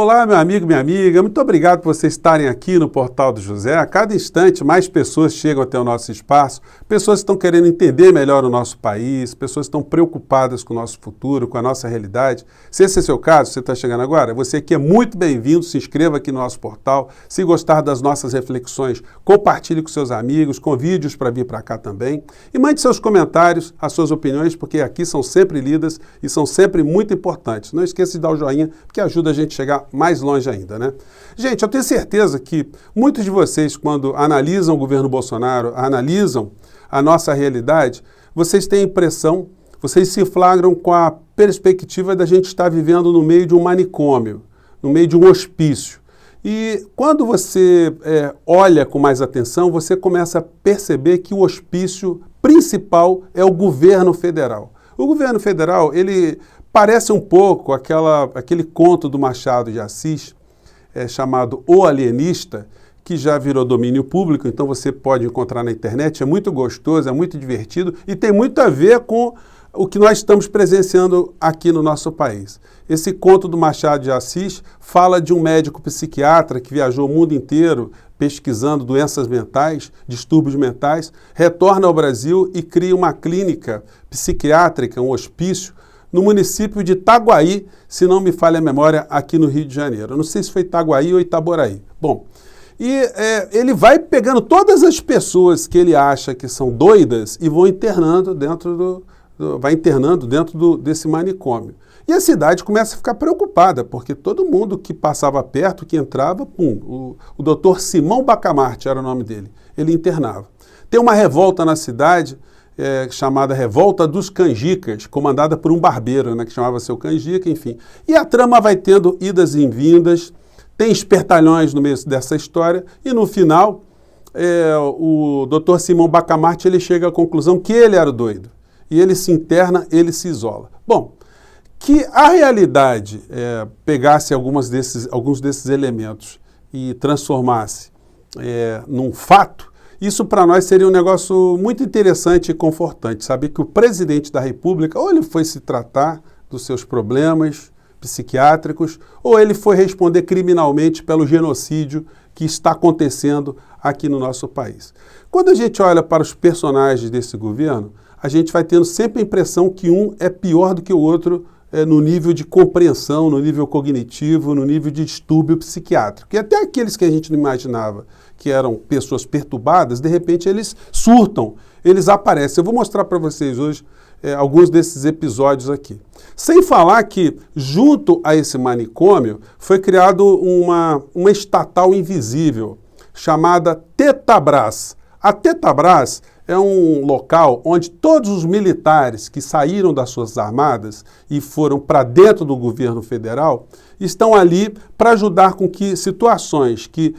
Olá, meu amigo, minha amiga, muito obrigado por vocês estarem aqui no Portal do José. A cada instante, mais pessoas chegam até o nosso espaço, pessoas que estão querendo entender melhor o nosso país, pessoas que estão preocupadas com o nosso futuro, com a nossa realidade. Se esse é seu caso, você está chegando agora, você aqui é muito bem-vindo, se inscreva aqui no nosso portal. Se gostar das nossas reflexões, compartilhe com seus amigos, convide-os para vir para cá também. E mande seus comentários, as suas opiniões, porque aqui são sempre lidas e são sempre muito importantes. Não esqueça de dar o joinha, porque ajuda a gente a chegar mais longe ainda, né? Gente, eu tenho certeza que muitos de vocês, quando analisam o governo Bolsonaro, analisam a nossa realidade, vocês têm a impressão, vocês se flagram com a perspectiva da gente estar vivendo no meio de um manicômio, no meio de um hospício. E quando você olha com mais atenção, você começa a perceber que o hospício principal é o governo federal. O governo federal, ele parece um pouco aquele conto do Machado de Assis, chamado O Alienista, que já virou domínio público, então você pode encontrar na internet, é muito gostoso, é muito divertido e tem muito a ver com o que nós estamos presenciando aqui no nosso país. Esse conto do Machado de Assis fala de um médico psiquiatra que viajou o mundo inteiro pesquisando doenças mentais, distúrbios mentais, retorna ao Brasil e cria uma clínica psiquiátrica, um hospício, no município de Itaguaí, se não me falha a memória, aqui no Rio de Janeiro. Eu não sei se foi Itaguaí ou Itaboraí. Bom, ele vai pegando todas as pessoas que ele acha que são doidas e vai internando dentro desse manicômio. E a cidade começa a ficar preocupada, porque todo mundo que passava perto, que entrava, o doutor Simão Bacamarte era o nome dele, ele internava. Tem uma revolta na cidade, chamada Revolta dos Canjicas, comandada por um barbeiro, né, que chamava seu Canjica, enfim. E a trama vai tendo idas e vindas, tem espertalhões no meio dessa história, e no final, o doutor Simão Bacamarte ele chega à conclusão que ele era o doido. E ele se interna, ele se isola. Bom, que a realidade pegasse alguns desses elementos e transformasse num fato, isso para nós seria um negócio muito interessante e confortante, saber que o presidente da República, ou ele foi se tratar dos seus problemas psiquiátricos, ou ele foi responder criminalmente pelo genocídio que está acontecendo aqui no nosso país. Quando a gente olha para os personagens desse governo, a gente vai tendo sempre a impressão que um é pior do que o outro no nível de compreensão, no nível cognitivo, no nível de distúrbio psiquiátrico. E até aqueles que a gente não imaginava que eram pessoas perturbadas, de repente eles surtam, eles aparecem. Eu vou mostrar para vocês hoje alguns desses episódios aqui. Sem falar que, junto a esse manicômio, foi criado uma estatal invisível, chamada Tetabras. A Tetabras é um local onde todos os militares que saíram das suas armadas e foram para dentro do governo federal estão ali para ajudar com que situações que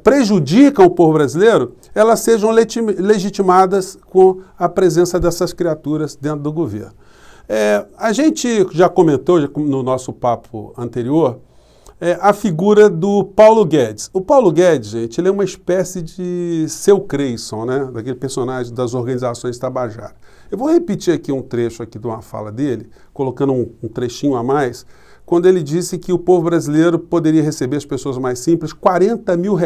prejudicam o povo brasileiro, elas sejam legitimadas com a presença dessas criaturas dentro do governo. A gente já comentou no nosso papo anterior a figura do Paulo Guedes. O Paulo Guedes, gente, ele é uma espécie de Seu Creyson, né? Daquele personagem das organizações Tabajara. Eu vou repetir aqui um trecho aqui de uma fala dele, colocando um trechinho a mais, quando ele disse que o povo brasileiro poderia receber, as pessoas mais simples, R$40 mil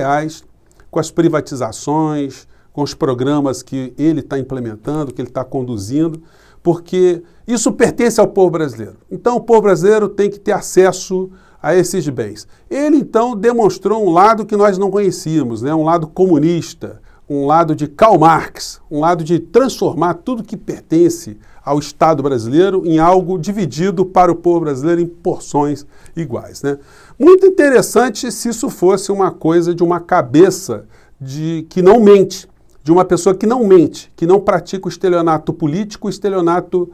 com as privatizações, com os programas que ele está implementando, que ele está conduzindo, porque isso pertence ao povo brasileiro. Então o povo brasileiro tem que ter acesso a esses bens. Ele, então, demonstrou um lado que nós não conhecíamos, né? Um lado comunista, um lado de Karl Marx, um lado de transformar tudo que pertence ao Estado brasileiro em algo dividido para o povo brasileiro em porções iguais, né? Muito interessante se isso fosse uma coisa de uma cabeça que não mente, de uma pessoa que não mente, que não pratica o estelionato político, o estelionato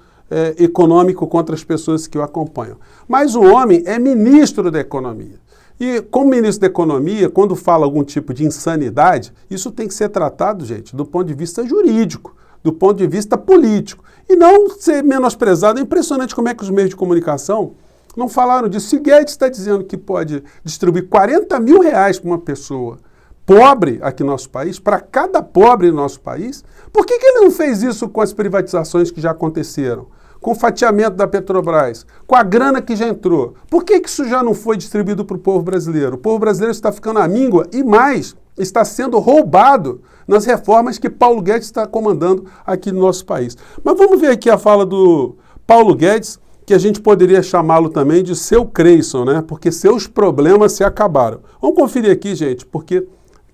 econômico contra as pessoas que o acompanham. Mas o homem é ministro da economia. E como ministro da economia, quando fala algum tipo de insanidade, isso tem que ser tratado, gente, do ponto de vista jurídico, do ponto de vista político. E não ser menosprezado. É impressionante como é que os meios de comunicação não falaram disso. Se Guedes está dizendo que pode distribuir R$40 mil para uma pessoa pobre aqui no nosso país, para cada pobre no nosso país, por que ele não fez isso com as privatizações que já aconteceram? com o fatiamento da Petrobras, com a grana que já entrou, por que isso já não foi distribuído para o povo brasileiro? O povo brasileiro está ficando à míngua e mais, está sendo roubado nas reformas que Paulo Guedes está comandando aqui no nosso país. Mas vamos ver aqui a fala do Paulo Guedes, que a gente poderia chamá-lo também de seu Creyson, né? Porque seus problemas se acabaram. Vamos conferir aqui, gente, porque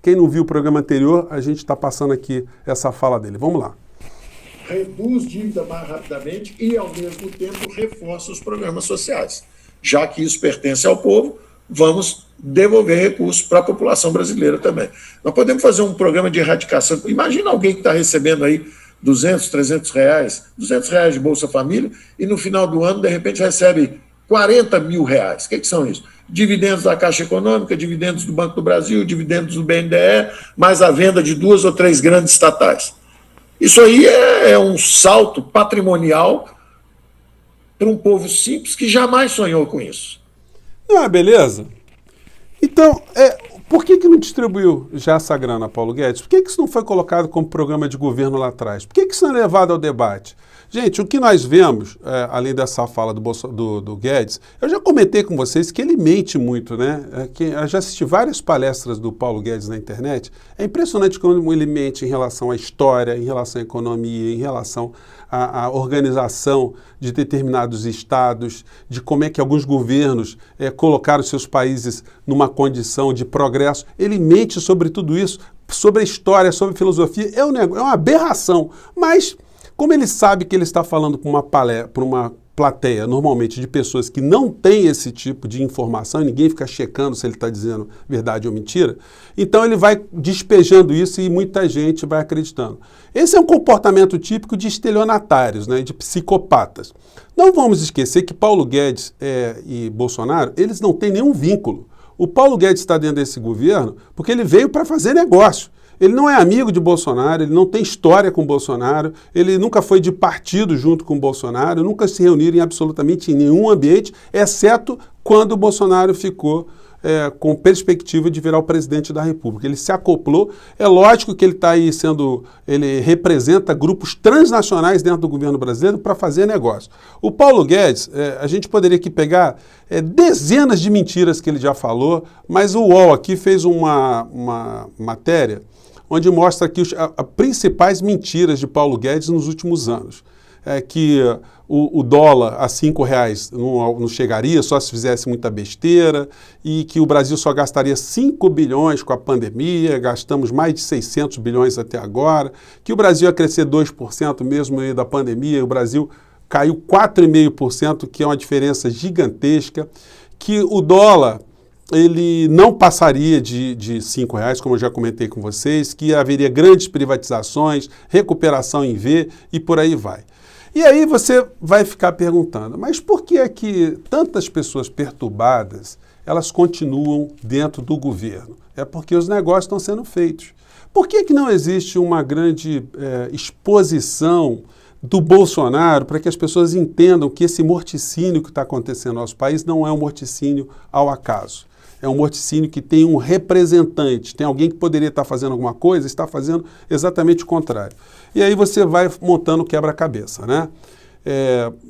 quem não viu o programa anterior, a gente está passando aqui essa fala dele. Vamos lá. Reduz dívida mais rapidamente e, ao mesmo tempo, reforça os programas sociais. Já que isso pertence ao povo, vamos devolver recursos para a população brasileira também. Nós podemos fazer um programa de erradicação. Imagina alguém que está recebendo aí 200, 300 reais, 200 reais de Bolsa Família, e no final do ano, de repente, recebe 40 mil reais. O que são isso? Dividendos da Caixa Econômica, dividendos do Banco do Brasil, dividendos do BNDE, mais a venda de 2 ou 3 grandes estatais. Isso aí é um salto patrimonial para um povo simples que jamais sonhou com isso. Ah, beleza. Então, por que não distribuiu já essa grana, Paulo Guedes? Por que isso não foi colocado como programa de governo lá atrás? Por que isso não é levado ao debate? Gente, o que nós vemos, além dessa fala do Guedes, eu já comentei com vocês que ele mente muito, né? Eu já assisti várias palestras do Paulo Guedes na internet. É impressionante como ele mente em relação à história, em relação à economia, em relação à organização de determinados estados, de como é que alguns governos colocaram seus países numa condição de progresso. Ele mente sobre tudo isso, sobre a história, sobre a filosofia. É uma aberração, mas como ele sabe que ele está falando para uma plateia, normalmente de pessoas que não têm esse tipo de informação, e ninguém fica checando se ele está dizendo verdade ou mentira, então ele vai despejando isso e muita gente vai acreditando. Esse é um comportamento típico de estelionatários, né, de psicopatas. Não vamos esquecer que Paulo Guedes e Bolsonaro, eles não têm nenhum vínculo. O Paulo Guedes está dentro desse governo porque ele veio para fazer negócio. Ele não é amigo de Bolsonaro, ele não tem história com Bolsonaro, ele nunca foi de partido junto com Bolsonaro, nunca se reuniram em absolutamente nenhum ambiente, exceto quando o Bolsonaro ficou com perspectiva de virar o presidente da República. Ele se acoplou, é lógico que ele está aí ele representa grupos transnacionais dentro do governo brasileiro para fazer negócio. O Paulo Guedes, a gente poderia aqui pegar dezenas de mentiras que ele já falou, mas o UOL aqui fez uma matéria onde mostra aqui as principais mentiras de Paulo Guedes nos últimos anos. Que o dólar a R$5 não chegaria, só se fizesse muita besteira, e que o Brasil só gastaria 5 bilhões com a pandemia, gastamos mais de 600 bilhões até agora, que o Brasil ia crescer 2% mesmo no meio da pandemia, e o Brasil caiu 4,5%, que é uma diferença gigantesca, que o dólar ele não passaria de R$5, como eu já comentei com vocês, que haveria grandes privatizações, recuperação em V e por aí vai. E aí você vai ficar perguntando, mas por que é que tantas pessoas perturbadas, elas continuam dentro do governo? É porque os negócios estão sendo feitos. Por que não existe uma grande exposição do Bolsonaro para que as pessoas entendam que esse morticínio que está acontecendo no nosso país não é um morticínio ao acaso? É um morticínio que tem um representante, tem alguém que poderia estar fazendo alguma coisa, está fazendo exatamente o contrário. E aí você vai montando quebra-cabeça, né?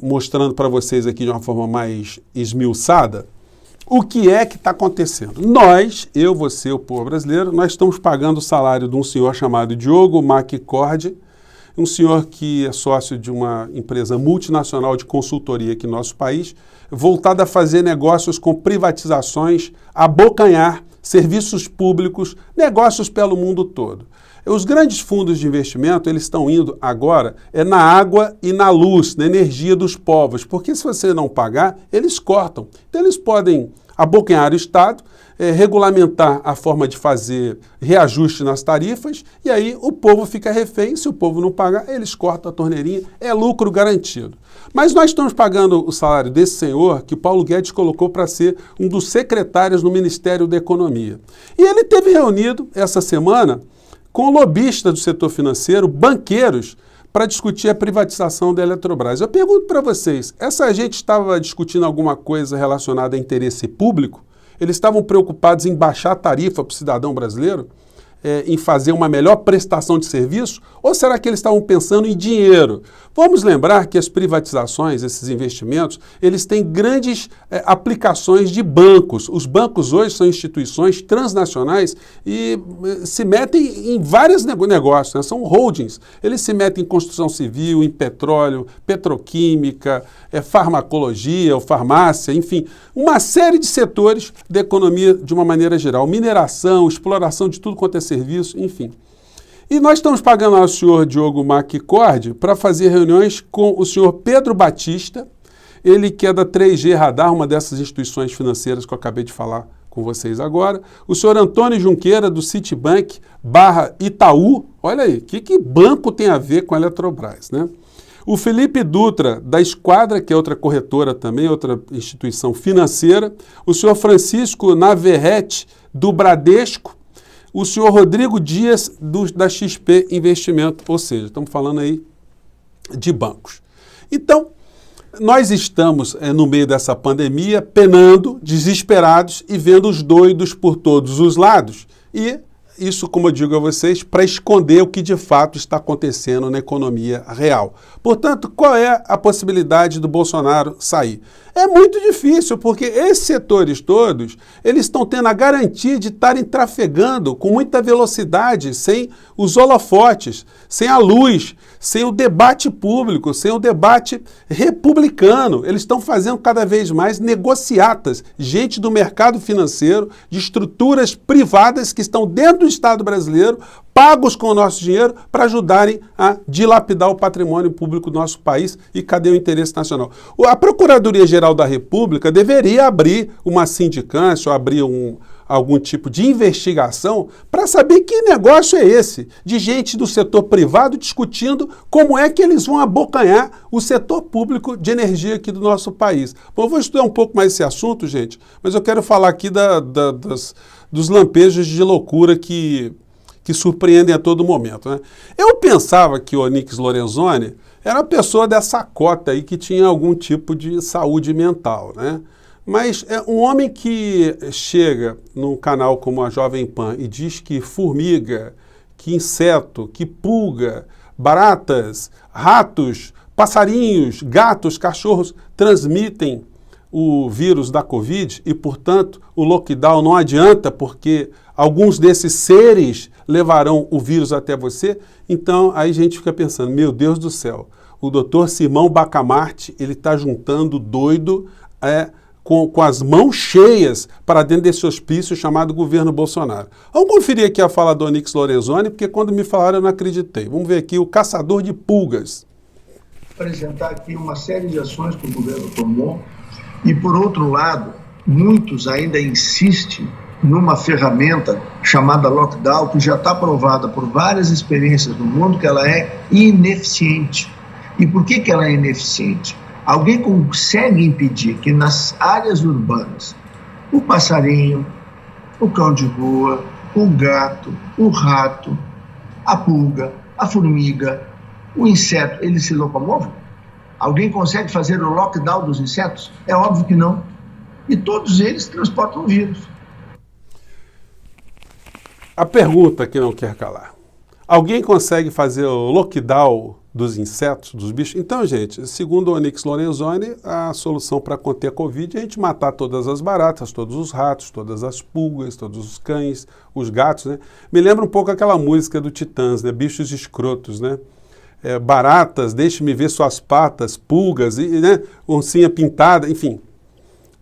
Mostrando para vocês aqui de uma forma mais esmiuçada o que é que está acontecendo. Nós, eu, você, o povo brasileiro, nós estamos pagando o salário de um senhor chamado Diogo McCord, um senhor que é sócio de uma empresa multinacional de consultoria aqui no nosso país, voltada a fazer negócios com privatizações, abocanhar serviços públicos, negócios pelo mundo todo. Os grandes fundos de investimento, eles estão indo agora na água e na luz, na energia dos povos, porque se você não pagar, eles cortam. Então eles podem abocanhar o Estado, regulamentar a forma de fazer reajuste nas tarifas, e aí o povo fica refém. Se o povo não pagar, eles cortam a torneirinha, é lucro garantido. Mas nós estamos pagando o salário desse senhor que Paulo Guedes colocou para ser um dos secretários no Ministério da Economia. E ele teve reunido essa semana com lobistas do setor financeiro, banqueiros, para discutir a privatização da Eletrobras. Eu pergunto para vocês, essa gente estava discutindo alguma coisa relacionada a interesse público? Eles estavam preocupados em baixar a tarifa para o cidadão brasileiro? em fazer uma melhor prestação de serviço? Ou será que eles estavam pensando em dinheiro? Vamos lembrar que as privatizações, esses investimentos, eles têm grandes aplicações de bancos. Os bancos hoje são instituições transnacionais e se metem em vários negócios, né? São holdings. Eles se metem em construção civil, em petróleo, petroquímica, farmacologia ou farmácia, enfim, uma série de setores da economia de uma maneira geral. Mineração, exploração de tudo quanto é serviço, enfim. E nós estamos pagando ao senhor Diogo McCord para fazer reuniões com o senhor Pedro Batista, ele que é da 3G Radar, uma dessas instituições financeiras que eu acabei de falar com vocês agora, o senhor Antônio Junqueira, do Citibank /Itaú, olha aí, o que banco tem a ver com a Eletrobras, né? O Felipe Dutra, da Esquadra, que é outra corretora também, outra instituição financeira, o senhor Francisco Navarrete, do Bradesco, o senhor Rodrigo Dias, da XP Investimento, ou seja, estamos falando aí de bancos. Então, nós estamos no meio dessa pandemia, penando, desesperados e vendo os doidos por todos os lados. E isso, como eu digo a vocês, para esconder o que de fato está acontecendo na economia real. Portanto, qual é a possibilidade do Bolsonaro sair? É muito difícil, porque esses setores todos, eles estão tendo a garantia de estarem trafegando com muita velocidade, sem os holofotes, sem a luz, sem o debate público, sem o debate republicano. Eles estão fazendo cada vez mais negociatas, gente do mercado financeiro, de estruturas privadas que estão dentro do Estado brasileiro, pagos com o nosso dinheiro para ajudarem a dilapidar o patrimônio público do nosso país. E cadê o interesse nacional? A Procuradoria-Geral da República deveria abrir uma sindicância ou abrir algum tipo de investigação para saber que negócio é esse, de gente do setor privado discutindo como é que eles vão abocanhar o setor público de energia aqui do nosso país. Bom, eu vou estudar um pouco mais esse assunto, gente, mas eu quero falar aqui dos lampejos de loucura que surpreendem a todo momento, né? Eu pensava que o Onyx Lorenzoni era uma pessoa dessa cota aí que tinha algum tipo de saúde mental, né? Mas é um homem que chega num canal como a Jovem Pan e diz que formiga, que inseto, que pulga, baratas, ratos, passarinhos, gatos, cachorros transmitem o vírus da Covid e, portanto, o lockdown não adianta porque alguns desses seres levarão o vírus até você. Então, aí a gente fica pensando, meu Deus do céu, o doutor Simão Bacamarte, ele está juntando doido com as mãos cheias para dentro desse hospício chamado governo Bolsonaro. Vamos conferir aqui a fala do Onyx Lorenzoni, porque quando me falaram eu não acreditei. Vamos ver aqui o caçador de pulgas. Apresentar aqui uma série de ações que o governo tomou e, por outro lado, muitos ainda insistem numa ferramenta chamada lockdown, que já está provada por várias experiências no mundo que ela é ineficiente. E por que ela é ineficiente? Alguém consegue impedir que nas áreas urbanas o passarinho, o cão de rua, o gato, o rato, a pulga, a formiga, o inseto, eles se locomovam? Alguém consegue fazer o lockdown dos insetos? É óbvio que não. E todos eles transportam o vírus. A pergunta que não quer calar. Alguém consegue fazer o lockdown dos insetos, dos bichos? Então, gente, segundo o Onyx Lorenzoni, a solução para conter a Covid é a gente matar todas as baratas, todos os ratos, todas as pulgas, todos os cães, os gatos, né? Me lembra um pouco aquela música do Titãs, né? Bichos escrotos, né? Baratas, deixe-me ver suas patas, pulgas, né? Oncinha pintada, enfim.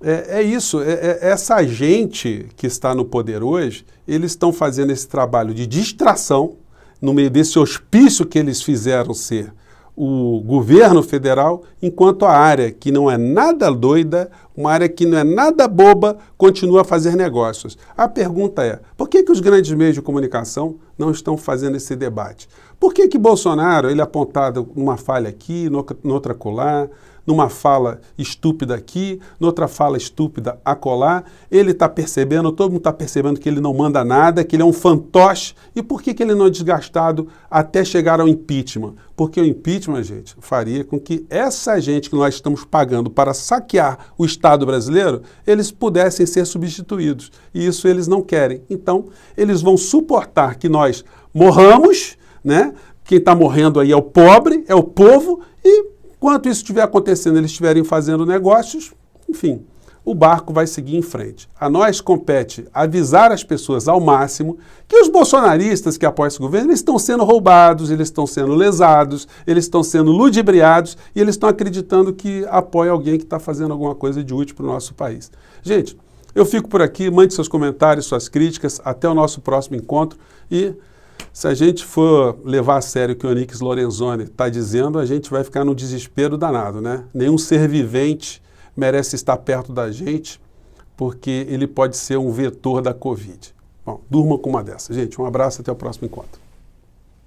É isso, essa gente que está no poder hoje, eles estão fazendo esse trabalho de distração no meio desse hospício que eles fizeram ser o governo federal, enquanto a área que não é nada doida, uma área que não é nada boba, continua a fazer negócios. A pergunta é, por que os grandes meios de comunicação não estão fazendo esse debate? Por que Bolsonaro, ele é apontado numa falha aqui, noutra colar, numa fala estúpida aqui, noutra fala estúpida acolá. Ele está percebendo, todo mundo está percebendo que ele não manda nada, que ele é um fantoche. E por que ele não é desgastado até chegar ao impeachment? Porque o impeachment, gente, faria com que essa gente que nós estamos pagando para saquear o Estado brasileiro, eles pudessem ser substituídos. E isso eles não querem. Então, eles vão suportar que nós morramos, né? Quem está morrendo aí é o pobre, é o povo, e enquanto isso estiver acontecendo, eles estiverem fazendo negócios, enfim, o barco vai seguir em frente. A nós compete avisar as pessoas ao máximo que os bolsonaristas que apoiam esse governo, eles estão sendo roubados, eles estão sendo lesados, eles estão sendo ludibriados e eles estão acreditando que apoia alguém que está fazendo alguma coisa de útil para o nosso país. Gente, eu fico por aqui, mande seus comentários, suas críticas, até o nosso próximo encontro e se a gente for levar a sério o que o Onyx Lorenzoni está dizendo, a gente vai ficar num desespero danado, né? Nenhum ser vivente merece estar perto da gente, porque ele pode ser um vetor da Covid. Bom, durma com uma dessas. Gente, um abraço, até o próximo encontro.